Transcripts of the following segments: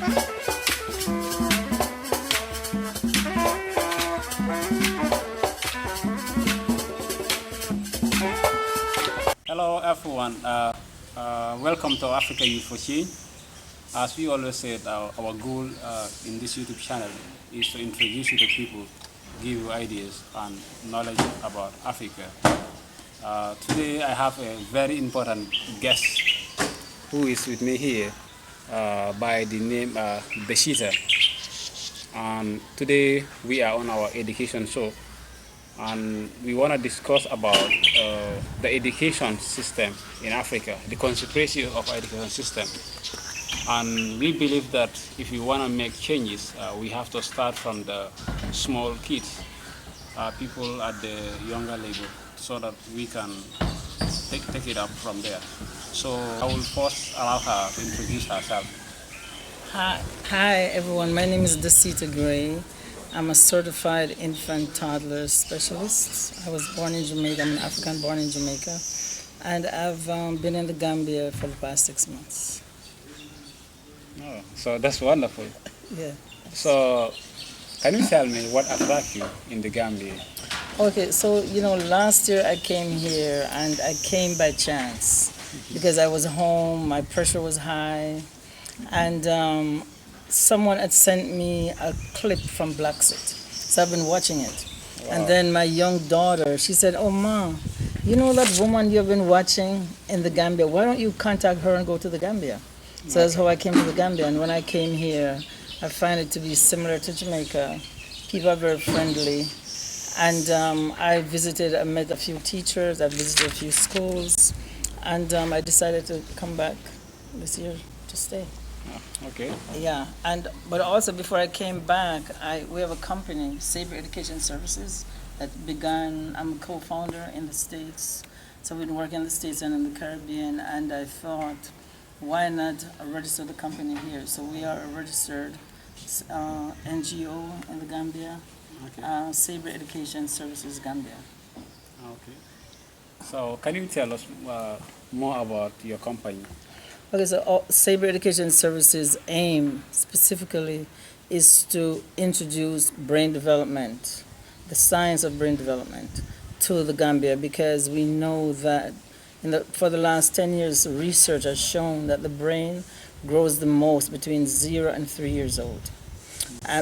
Hello everyone, welcome to Africa Youth for Change. As we always said, our goal in this YouTube channel is to introduce you to people, give you ideas and knowledge about Africa. Today I have a very important guest who is with me here by the name Beshita. And today we are on our education show, and we want to discuss about the education system in Africa, the conspiracy of education system. And we believe that if you want to make changes, we have to start from the small kids, people at the younger level, so that we can take it up from there. So I will first allow her to introduce herself. Hi everyone, my name is Decita Gray. I'm a certified infant toddler specialist. I was born in Jamaica, I'm an African born in Jamaica, and I've been in the Gambia for the past 6 months. Oh, so that's wonderful. Yeah. So can you tell me what attracted you in the Gambia? Okay, so last year I came here and I came by chance because I was home, my pressure was high, and someone had sent me a clip from Black Suit. So I've been watching it. Wow. And then my young daughter, she said, "Oh, Mom, you know that woman you've been watching in the Gambia? Why don't you contact her and go to the Gambia?" So that's how I came to the Gambia. And when I came here, I find it to be similar to Jamaica. People are very friendly. And I met a few teachers, I visited a few schools, and I decided to come back this year to stay. Oh, okay. Yeah, but also before I came back, we have a company, Sabre Education Services, that began. I'm a co-founder in the States, so we've been working in the States and in the Caribbean, and I thought, why not register the company here? So we are a registered NGO in the Gambia, Okay. Sabre Education Services Gambia. Okay. So can you tell us more about your company? Okay, so Sabre Education Services' aim specifically is to introduce brain development, the science of brain development, to the Gambia, because we know that for the last 10 years, research has shown that the brain grows the most between 0 and 3 years old.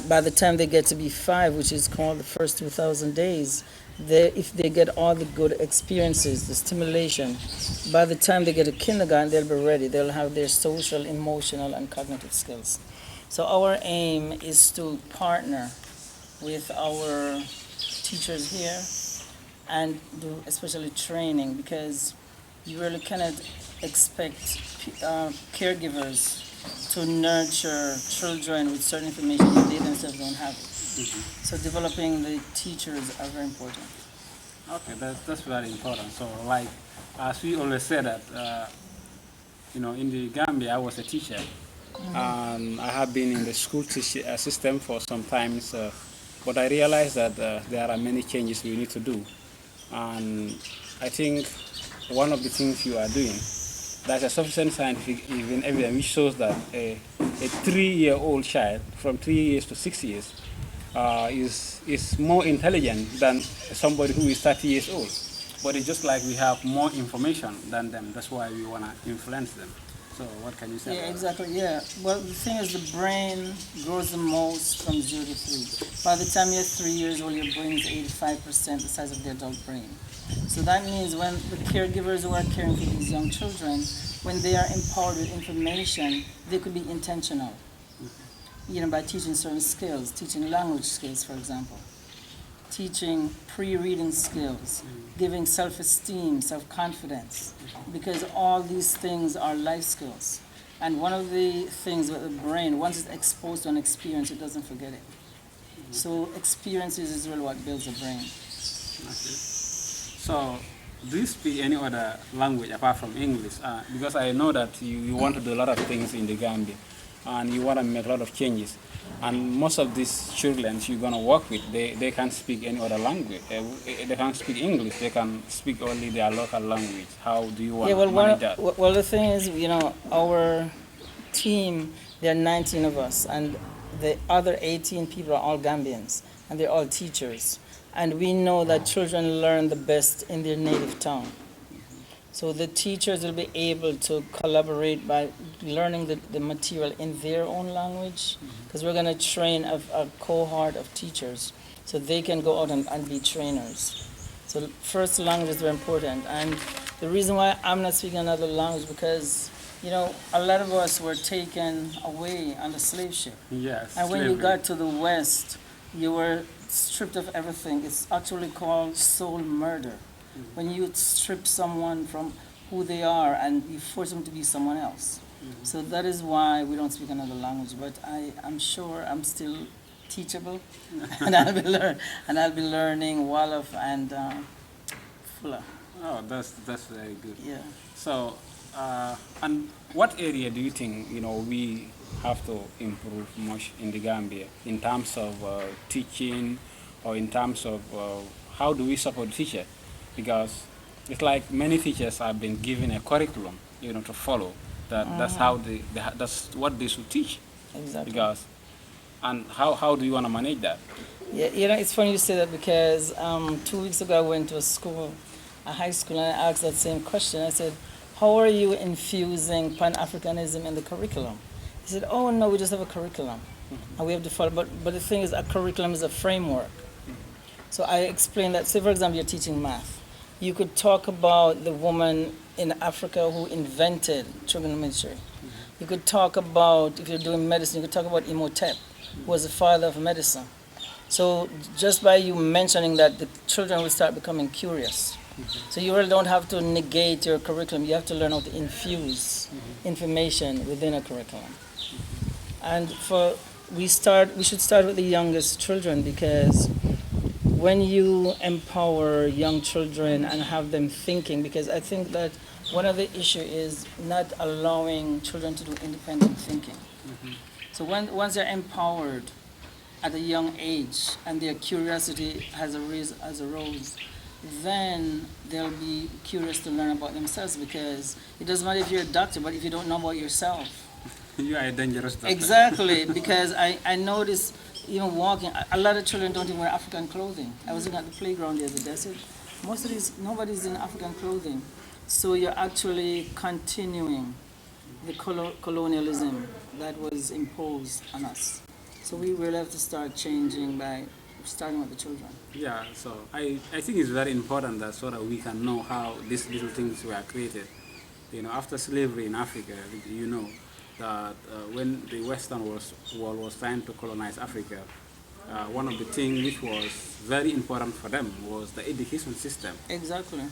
By the time they get to be 5, which is called the first 2,000 days, if they get all the good experiences, the stimulation, by the time they get to kindergarten, they'll be ready. They'll have their social, emotional, and cognitive skills. So our aim is to partner with our teachers here and do especially training, because you really cannot expect caregivers to nurture children with certain information if they themselves don't have it. Mm-hmm. So developing the teachers are very important. Okay, that's very important. So like, as we always say that, in the Gambia, I was a teacher, and I have been in the school system for some time. But I realized that there are many changes we need to do, and I think one of the things you are doing, there's a sufficient scientific even evidence which shows that a 3-year-old child from 3 years to 6 years is more intelligent than somebody who is 30 years old. But it's just like we have more information than them. That's why we want to influence them. So what can you say? Yeah, about exactly. Yeah. Well, the thing is, the brain grows the most from 0 to 3. By the time you're 3 years old, your brain is 85% the size of the adult brain. So that means when the caregivers who are caring for these young children, when they are empowered with information, they could be intentional. By teaching certain skills, teaching language skills, for example, teaching pre-reading skills, giving self-esteem, self-confidence, because all these things are life skills. And one of the things with the brain, once it's exposed to an experience, it doesn't forget it. So experiences is really what builds the brain. Okay. So, do you speak any other language apart from English? Because I know that you want to do a lot of things in the Gambia, and you want to make a lot of changes. And most of these children you're going to work with, they can't speak any other language. They can't speak English. They can speak only their local language. How do you want to manage that? Well, the thing is, our team, there are 19 of us, and the other 18 people are all Gambians, and they're all teachers. And we know that children learn the best in their native tongue. So the teachers will be able to collaborate by learning the material in their own language, because we're going to train a cohort of teachers so they can go out and be trainers. So first language is very important. And the reason why I'm not speaking another language, because, you know, a lot of us were taken away on the slave ship. Yes. And when you slavery. got to the West, you were stripped of everything. It's actually called soul murder. When you strip someone from who they are and you force them to be someone else. So that is why we don't speak another language. But I'm sure I'm still teachable, and I'll be learning Wolof and Fula. Oh, that's very good. Yeah. So, and what area do you think we have to improve much in the Gambia in terms of teaching, or in terms of how do we support teacher? Because it's like many teachers have been given a curriculum, to follow. That's how that's what they should teach. Exactly. Because, and how do you want to manage that? Yeah, it's funny you say that, because 2 weeks ago I went to a high school, and I asked that same question. I said, how are you infusing Pan-Africanism in the curriculum? He said, oh no, we just have a curriculum, and we have to follow. But the thing is, a curriculum is a framework. So I explained that, say for example, you're teaching math. You could talk about the woman in Africa who invented trigonometry. You could talk about, if you're doing medicine, you could talk about Imhotep, who was the father of medicine. So just by you mentioning that, the children will start becoming curious. So you really don't have to negate your curriculum. You have to learn how to infuse information within a curriculum. And we should start with the youngest children, because when you empower young children and have them thinking, because I think that one of the issue is not allowing children to do independent thinking. So once they're empowered at a young age and their curiosity has arose, then they'll be curious to learn about themselves, because it doesn't matter if you're a doctor, but if you don't know about yourself. You are a dangerous doctor. Exactly, because I noticed, even walking, a lot of children don't even wear African clothing. I was looking at the playground the other day. I said, nobody's in African clothing. So you're actually continuing the colonialism that was imposed on us. So we really have to start changing by starting with the children. Yeah, so I think it's very important that so that we can know how these little things were created. After slavery in Africa, that when the Western world was trying to colonize Africa, one of the things which was very important for them was the education system. Exactly.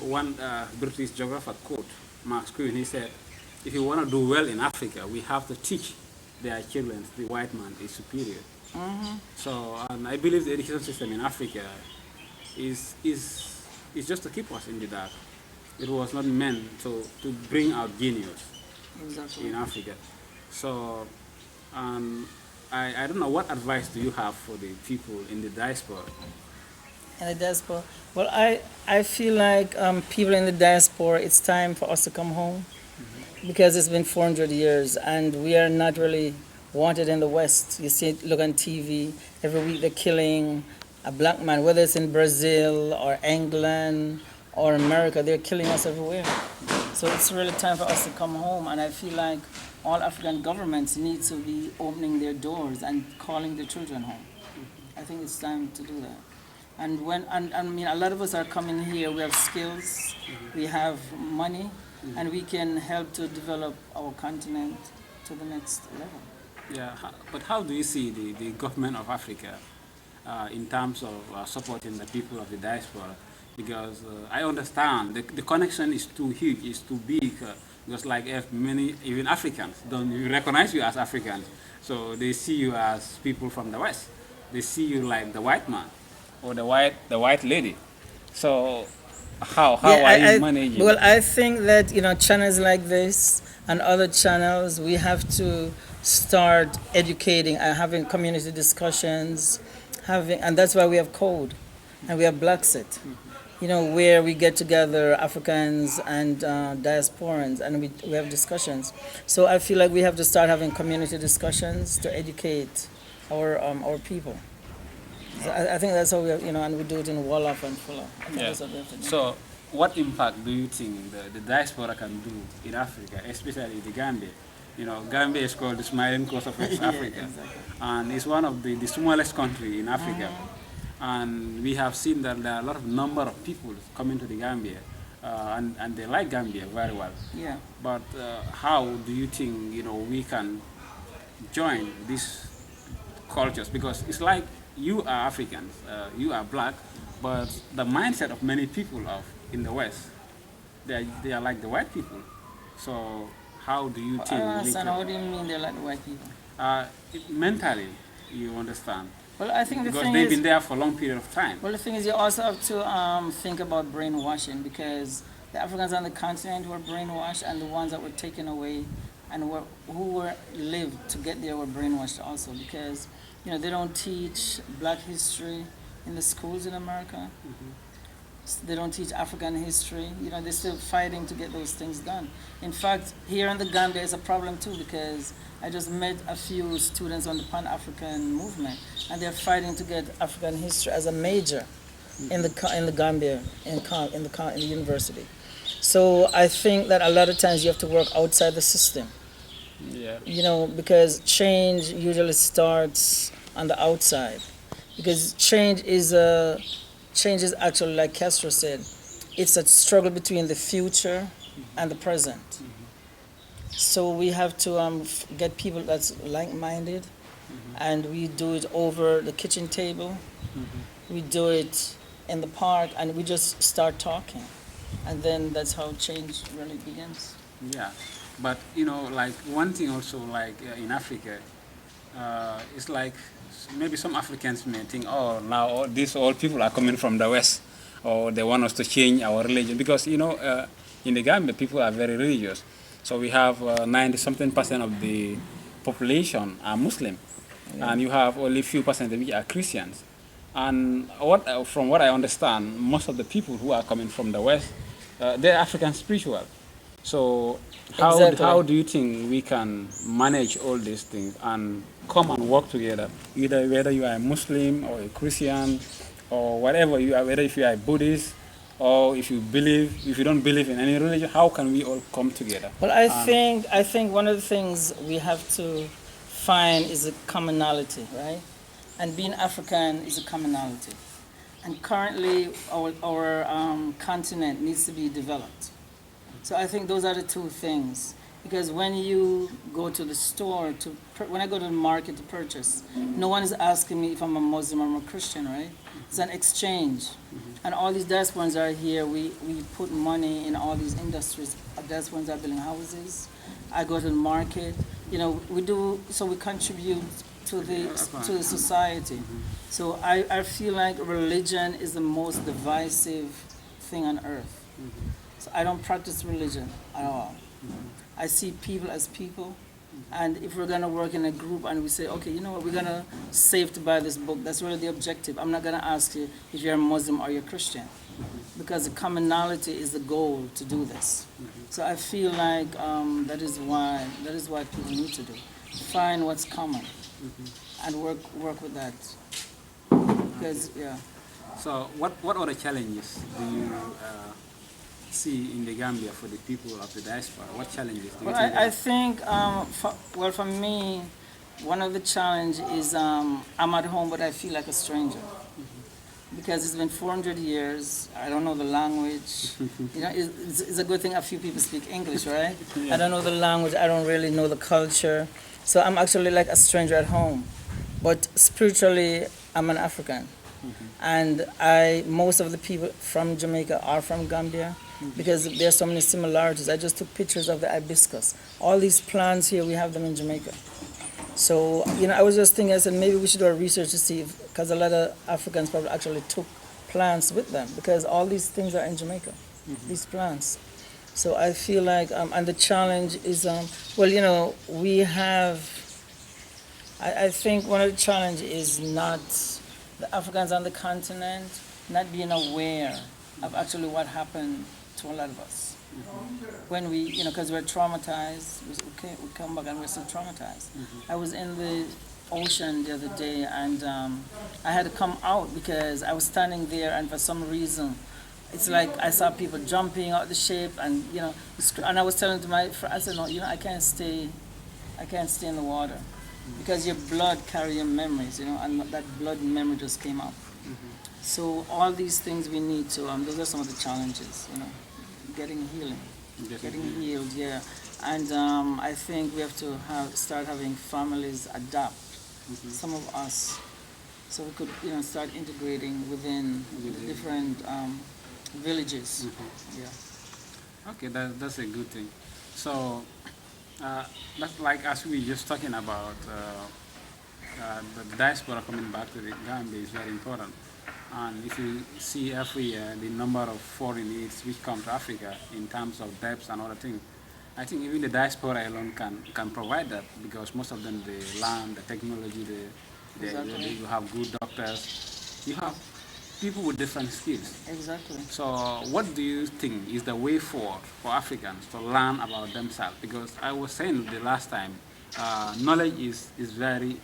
One British geographer quote, Mark Squeen, he said, if you want to do well in Africa, we have to teach their children the white man is superior. So I believe the education system in Africa is just to keep us in the dark. It was not meant to bring out genius in Africa. So I don't know, what advice do you have for the people in the diaspora? In the diaspora? Well, I feel like people in the diaspora, it's time for us to come home, because it's been 400 years and we are not really wanted in the West. You see, look on TV, every week they're killing a black man, whether it's in Brazil or England or America, they're killing us everywhere. So it's really time for us to come home, and I feel like all African governments need to be opening their doors and calling their children home. I think it's time to do that. And I mean, a lot of us are coming here, we have skills, we have money, and we can help to develop our continent to the next level. Yeah, but how do you see the government of Africa in terms of supporting the people of the diaspora? Because I understand the connection is too huge, it's too big. Just like if many, even Africans, don't recognize you as Africans. So they see you as people from the West. They see you like the white man or the white lady. So how are you managing? Well, I think that channels like this and other channels, we have to start educating and having community discussions, and that's why we have Code and we have Blackset. where we get together, Africans and diasporans, and we have discussions. So I feel like we have to start having community discussions to educate our people. So I think that's how and we do it in Wolof and Fula. I think Yeah. that's what we have to do. So, what impact do you think the diaspora can do in Africa, especially the Gambia? Gambia is called the smiling coast of West Yeah, Africa, exactly. and it's one of the smallest country in Africa. And we have seen that there are a lot of number of people coming to the Gambia, and they like Gambia very well. Yeah. But how do you think we can join these cultures? Because it's like you are Africans, you are black, but the mindset of many people in the West, they are like the white people. So how do you I think don't we understand. can, What do you mean they're like the white people? mentally, you understand? Well, I think the Because thing they've is, been there for a long period of time. well, the thing is, you also have to think about brainwashing, because the Africans on the continent were brainwashed, and the ones that were taken away and who were lived to get there were brainwashed also, because they don't teach Black history in the schools in America. They don't teach African history. They're still fighting to get those things done. In fact, here in the Gambia is a problem too, because I just met a few students on the Pan-African movement, and they're fighting to get African history as a major in the Gambia, in the university. So I think that a lot of times you have to work outside the system. Yeah. Because change usually starts on the outside. Because change is actually, like Castro said, it's a struggle between the future and the present. So we have to get people that's like-minded, and we do it over the kitchen table. We do it in the park, and we just start talking, and then that's how change really begins. Yeah, but like one thing also, like in Africa, it's like maybe some Africans may think, oh, now these all people are coming from the West, or they want us to change our religion, because in the Gambia people are very religious. So we have 90-something% of the population are Muslim, and you have only few percent which are Christians. And from what I understand, most of the people who are coming from the West, they're African spiritual. So Exactly. how do you think we can manage all these things and come and work together? Either whether you are a Muslim or a Christian or whatever you are, whether if you are a Buddhist or if you don't believe in any religion, how can we all come together? Well, I think one of the things we have to find is a commonality, right? And being African is a commonality. And currently, our continent needs to be developed. So I think those are the two things. Because when you go to the store, when I go to the market to purchase, no one is asking me if I'm a Muslim or I'm a Christian, right? It's an exchange. And all these diasporans are here. We put money in all these industries. Diasporans are building houses. I go to the market. We contribute to the society. So I feel like religion is the most divisive thing on earth. So I don't practice religion at all. I see people as people, and if we're gonna work in a group and we say, okay, you know what, we're gonna save to buy this book, that's really the objective. I'm not gonna ask you if you're a Muslim or you're Christian, because the commonality is the goal to do this. So I feel like that is what people need to do. Find what's common and work with that. Because So what other challenges do you see in the Gambia for the people of the diaspora? What challenges do you Well, think? I think, for me, one of the challenges is I'm at home, but I feel like a stranger. Because it's been 400 years, I don't know the language. It's a good thing a few people speak English, right? Yeah. I don't know the language, I don't really know the culture. So I'm actually like a stranger at home. But spiritually, I'm an African. And most of the people from Jamaica are from Gambia, because there are so many similarities. I just took pictures of the hibiscus. All these plants here, we have them in Jamaica. So, I was just thinking, I said, maybe we should do a research to see because a lot of Africans probably actually took plants with them, because all these things are in Jamaica, these plants. So I feel like, and the challenge is, we have, I think one of the challenges is not the Africans on the continent not being aware of actually what happened to a lot of us. When we, because we're traumatized, we come back and we're still traumatized. I was in the ocean the other day, and I had to come out because I was standing there, and for some reason, it's like I saw people jumping out the ship, and and I was telling to my friend, I said, no, I can't stay in the water because your blood carry your memories, and that blood memory just came up. So all these things we need to, those are some of the challenges, getting healed, yeah. And I think we have to start having families adapt, some of us, so we could, start integrating within the different villages. Yeah. Okay, that's a good thing. So, that's like as we just talking about the diaspora coming back to the Gambia is very important. And if you see every year the number of foreign aids which come to Africa in terms of debts and other things, I think even the diaspora alone can provide that because most of them, the land, the technology, you have good doctors, you have people with different skills. Exactly. So what do you think is the way forward for Africans to learn about themselves? Because I was saying the last time, knowledge is very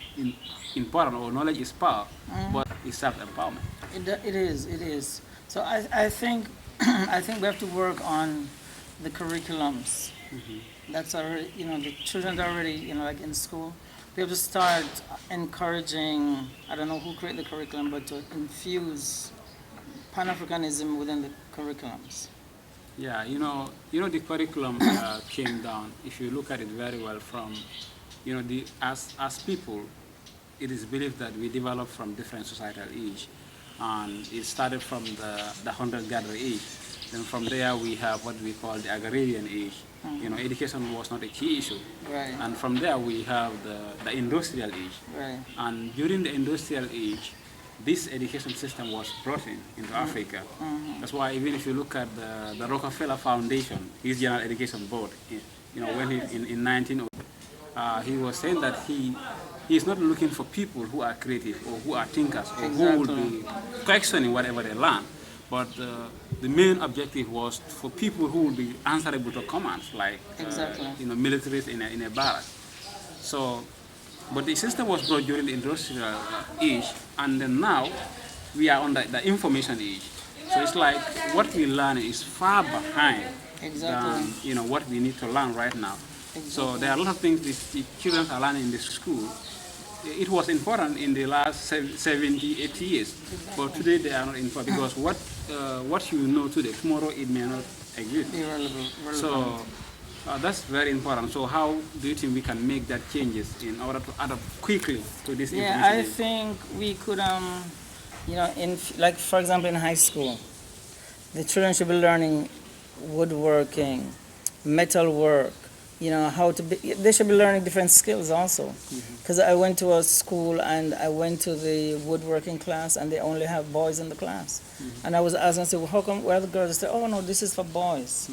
important, or knowledge is power, but it's self-empowerment. It is. So I think I think we have to work on the curriculums. That's already, the children are already, like in school. We have to start encouraging, I don't know who created the curriculum, but to infuse Pan-Africanism within the curriculums. Yeah, the curriculum came down, if you look at it very well, from, as people, it is believed that we develop from different societal age. And it started from the hunter-gatherer age. Then from there we have what we call the agrarian age. Education was not a key issue. Right. And from there we have the industrial age. Right. And during the industrial age, this education system was brought into Africa. That's why even if you look at the Rockefeller Foundation, his General Education Board, when in 1900, he was saying that he is not looking for people who are creative or who are thinkers or who will be questioning whatever they learn. But the main objective was for people who will be answerable to commands, like militaries in a barrack. So, but the system was brought during the industrial age, and then now we are on the information age. So it's like what we learn is far behind than what we need to learn right now. So there are a lot of things the children are learning in the school. It was important in the last 70, 80 years, but today they are not important because what you know today, tomorrow it may not exist. Irrelevant. So that's very important. So how do you think we can make that changes in order to adapt quickly to this information? Yeah, I think we could, like for example in high school, the children should be learning woodworking, metal work, how to be, they should be learning different skills also. Because I went to a school and I went to the woodworking class and they only have boys in the class. And I was asking, I said, well, how come, where are the girls? They said, oh no, this is for boys.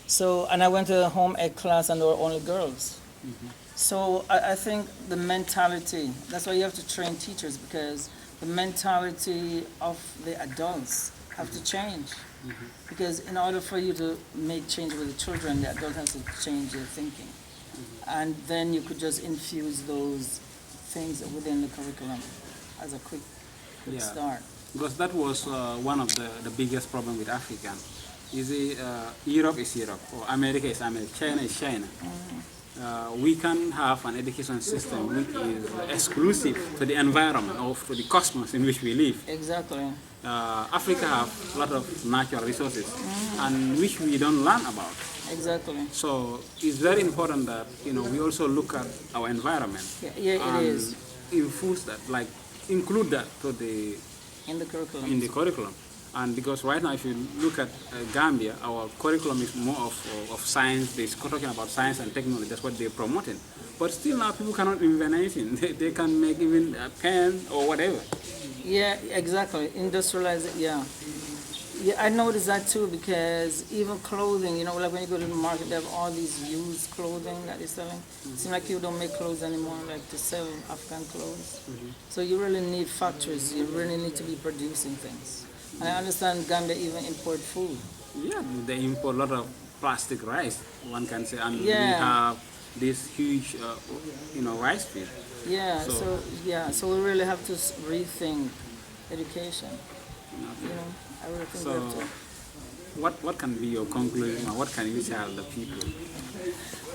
So, and I went to a home ec class and there were only girls. So I think the mentality, that's why you have to train teachers, because the mentality of the adults have to change. Because in order for you to make change with the children, the adult has to change their thinking. And then you could just infuse those things within the curriculum as a quick start. Because that was one of the biggest problem with African. Europe is Europe, or America is America, China is China. We can have an education system which is exclusive to the environment or to the cosmos in which we live. Exactly. Africa have a lot of natural resources and which we don't learn about. Exactly. So it's very important that we also look at our environment. Yeah, it is. Infuse that, like include that in the curriculum. And because right now, if you look at Gambia, our curriculum is more of science. They're talking about science and technology. That's what they're promoting. But still now, people cannot invent anything. They can make even a pen or whatever. Yeah, exactly. Industrialize it, yeah. Yeah, I noticed that too, because even clothing, like when you go to the market, they have all these used clothing that they're selling. It seems like you don't make clothes anymore, like to sell African clothes. So you really need factories. You really need to be producing things. And I understand Gambia even import food. Yeah, they import a lot of plastic rice, one can say, and we Yeah. have this huge, rice field. Yeah, So, so we really have to rethink education. You know, I really think we have so to. what can be your conclusion, or what can you tell the people?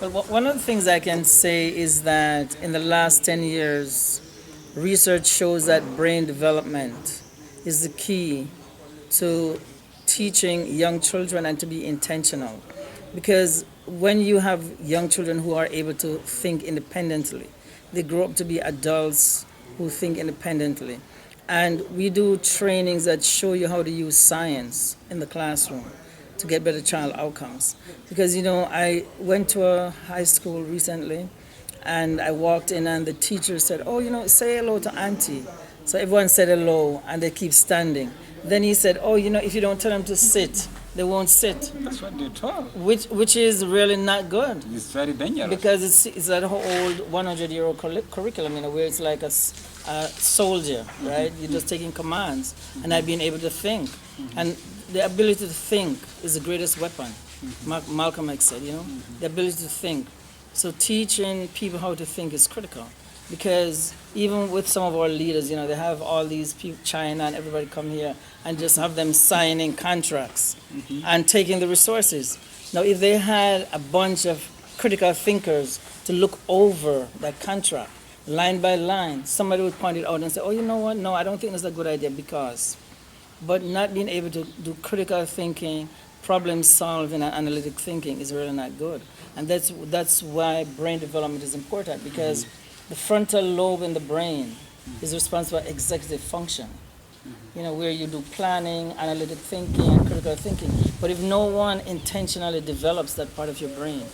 Well, one of the things I can say is that in the last 10 years, research shows that brain development is the key to teaching young children and to be intentional. Because when you have young children who are able to think independently, they grow up to be adults who think independently. And we do trainings that show you how to use science in the classroom to get better child outcomes. Because, I went to a high school recently and I walked in and the teacher said, "Oh, say hello to Auntie." So everyone said hello and they keep standing. Then he said, "Oh, if you don't tell them to sit, they won't sit," That's what they told. which is really not good It's very dangerous. because it's that whole old 100-year-old curriculum, where it's like a soldier, right? You're just taking commands and not being able to think. And the ability to think is the greatest weapon. Malcolm X said, the ability to think. So teaching people how to think is critical because even with some of our leaders, they have all these people, China and everybody come here and just have them signing contracts and taking the resources. Now, if they had a bunch of critical thinkers to look over that contract, line by line, somebody would point it out and say, "Oh, you know what? No, I don't think that's a good idea because." But not being able to do critical thinking, problem solving, and analytic thinking is really not good. And that's why brain development is important because the frontal lobe in the brain is responsible for executive function. Where you do planning, analytic thinking, and critical thinking. But if no one intentionally develops that part of your brain,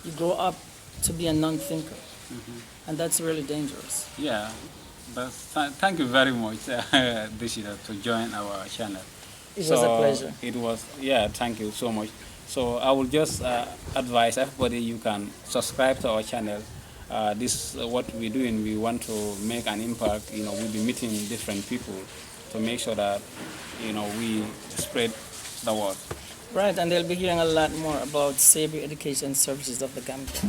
you grow up to be a non-thinker. And that's really dangerous. Yeah, but thank you very much, Dishida, to join our channel. It was a pleasure. It was, yeah, thank you so much. So I will just advise everybody you can subscribe to our channel. This is what we're doing. We want to make an impact. We'll be meeting different people to make sure that, we spread the word. Right, and they'll be hearing a lot more about Sabre Education Services of the Gambia.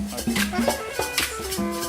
Okay.